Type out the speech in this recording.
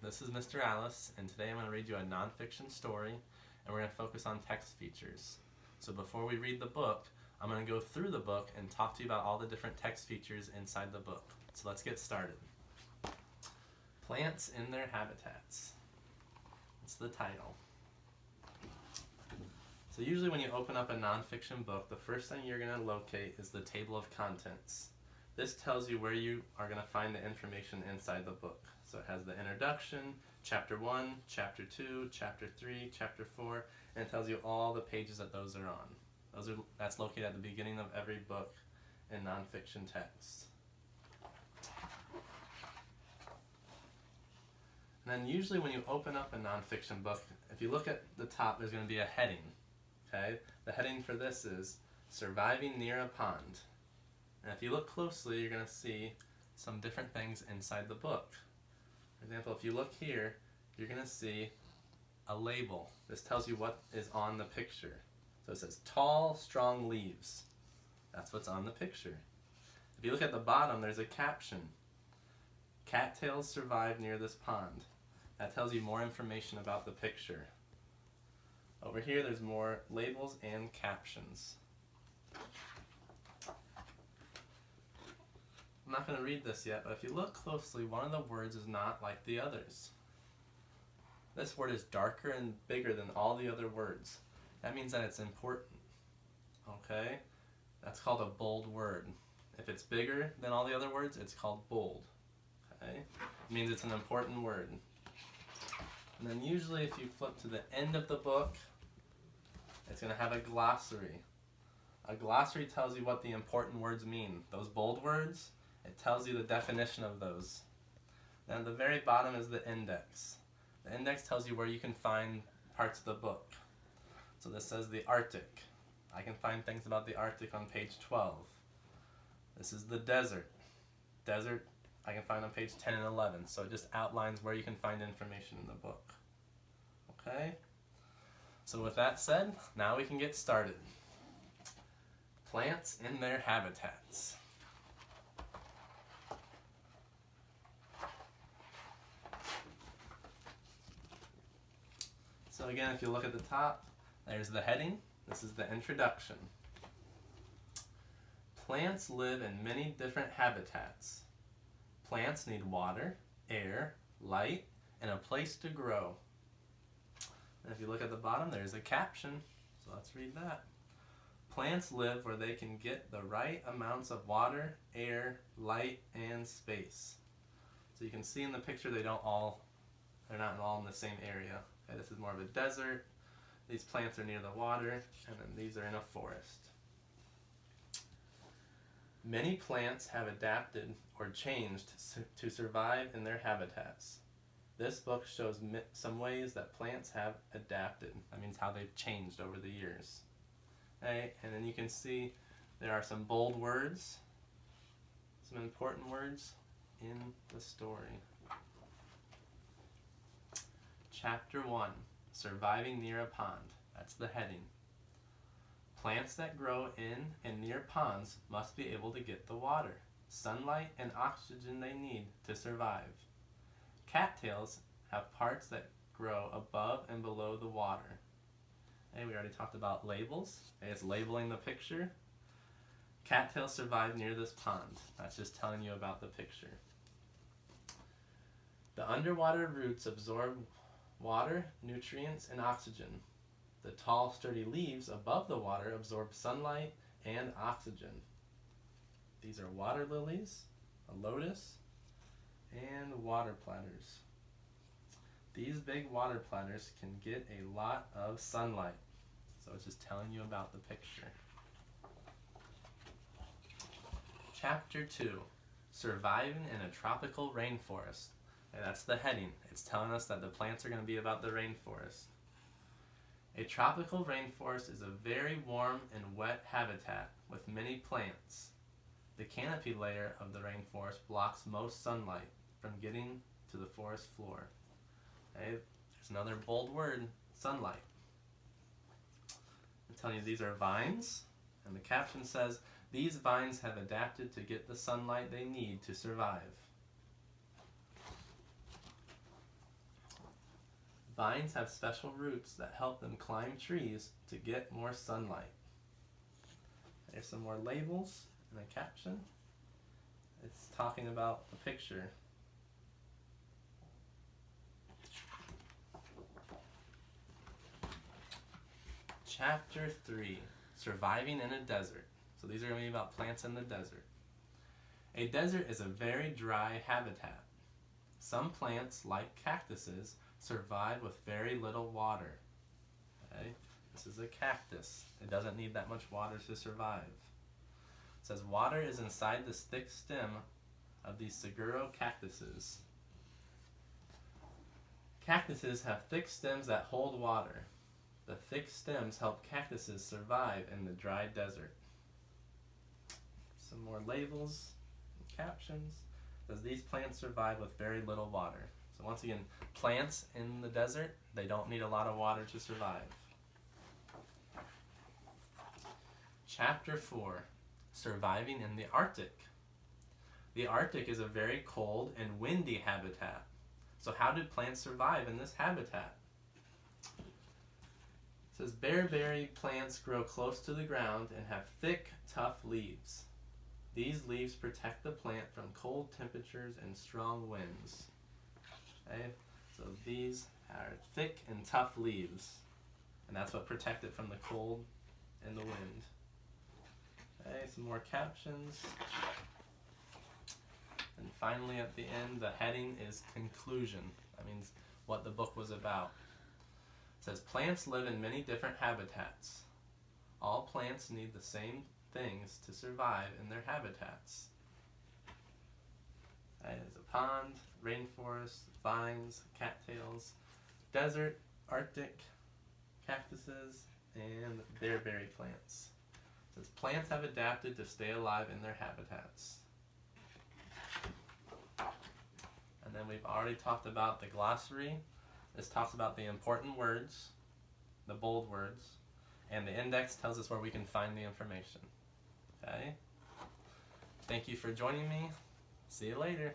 this is Mr. Alice, and today I'm going to read you a nonfiction story, and we're going to focus on text features. So before we read the book, I'm going to go through the book and talk to you about all the different text features inside the book. So let's get started. Plants in their habitats. That's the title. So usually when you open up a nonfiction book, the first thing you're going to locate is the table of contents. This tells you where you are going to find the information inside the book. So it has the introduction, chapter 1, chapter 2, chapter 3, chapter 4, and it tells you all the pages that those are on. That's located at the beginning of every book in nonfiction text. And then usually when you open up a nonfiction book, if you look at the top, there's going to be a heading. Okay? The heading for this is Surviving Near a Pond. And if you look closely, you're going to see some different things inside the book. For example, if you look here, you're going to see a label. This tells you what is on the picture. So it says tall, strong leaves. That's what's on the picture. If you look at the bottom, there's a caption. Cattails survive near this pond. That tells you more information about the picture. Over here, there's more labels and captions. I'm not going to read this yet, but if you look closely, one of the words is not like the others. This word is darker and bigger than all the other words. That means that it's important. Okay? That's called a bold word. If it's bigger than all the other words, it's called bold. Okay? It means it's an important word. And then usually if you flip to the end of the book, it's going to have a glossary. A glossary tells you what the important words mean. Those bold words, it tells you the definition of those. Then at the very bottom is the index. The index tells you where you can find parts of the book. So this says the Arctic. I can find things about the Arctic on page 12. This is the desert. Desert I can find on page 10 and 11. So it just outlines where you can find information in the book. Okay? So with that said, now we can get started. Plants in their habitats. So again, if you look at the top, there's the heading. This is the introduction. Plants live in many different habitats. Plants need water, air, light, and a place to grow. And if you look at the bottom, there's a caption. So let's read that. Plants live where they can get the right amounts of water, air, light, and space. So you can see in the picture they're not all in the same area. Okay, this is more of a desert. These plants are near the water, and then these are in a forest. Many plants have adapted or changed to survive in their habitats. This book shows some ways that plants have adapted. That means how they've changed over the years. Okay, and then you can see there are some bold words, some important words in the story. Chapter 1, Surviving Near a Pond. That's the heading. Plants that grow in and near ponds must be able to get the water, sunlight, and oxygen they need to survive. Cattails have parts that grow above and below the water. Okay, we already talked about labels. Okay, it's labeling the picture. Cattails survive near this pond. That's just telling you about the picture. The underwater roots absorb water, nutrients, and oxygen. The tall, sturdy leaves above the water absorb sunlight and oxygen. These are water lilies, a lotus, and water platters. These big water platters can get a lot of sunlight. So it's just telling you about the picture. Chapter 2, Surviving in a Tropical Rainforest. And that's the heading. It's telling us that the plants are going to be about the rainforest. A tropical rainforest is a very warm and wet habitat with many plants. The canopy layer of the rainforest blocks most sunlight from getting to the forest floor. Okay, there's another bold word, sunlight. I'm telling you these are vines, and the caption says, these vines have adapted to get the sunlight they need to survive. Vines have special roots that help them climb trees to get more sunlight. There's some more labels and a caption. It's talking about the picture. Chapter 3, Surviving in a Desert. So these are going to be about plants in the desert. A desert is a very dry habitat. Some plants, like cactuses, survive with very little water. Okay? This is a cactus. It doesn't need that much water to survive. It says water is inside this thick stem of these saguaro cactuses. Cactuses have thick stems that hold water. The thick stems help cactuses survive in the dry desert. Some more labels and captions. It says these plants survive with very little water. So once again, plants in the desert, they don't need a lot of water to survive. Chapter 4, Surviving in the Arctic. The Arctic is a very cold and windy habitat. So how do plants survive in this habitat? It says bearberry plants grow close to the ground and have thick, tough leaves. These leaves protect the plant from cold temperatures and strong winds. Okay? So these are thick and tough leaves, and that's what protect it from the cold and the wind. Okay, some more captions. And finally at the end, the heading is conclusion. That means what the book was about. It says plants live in many different habitats. All plants need the same things to survive in their habitats. There's a pond, rainforest, vines, cattails, desert, Arctic, cactuses, and bearberry plants. It says plants have adapted to stay alive in their habitats. And then we've already talked about the glossary. This talks about the important words, the bold words, and the index tells us where we can find the information. Okay? Thank you for joining me. See you later.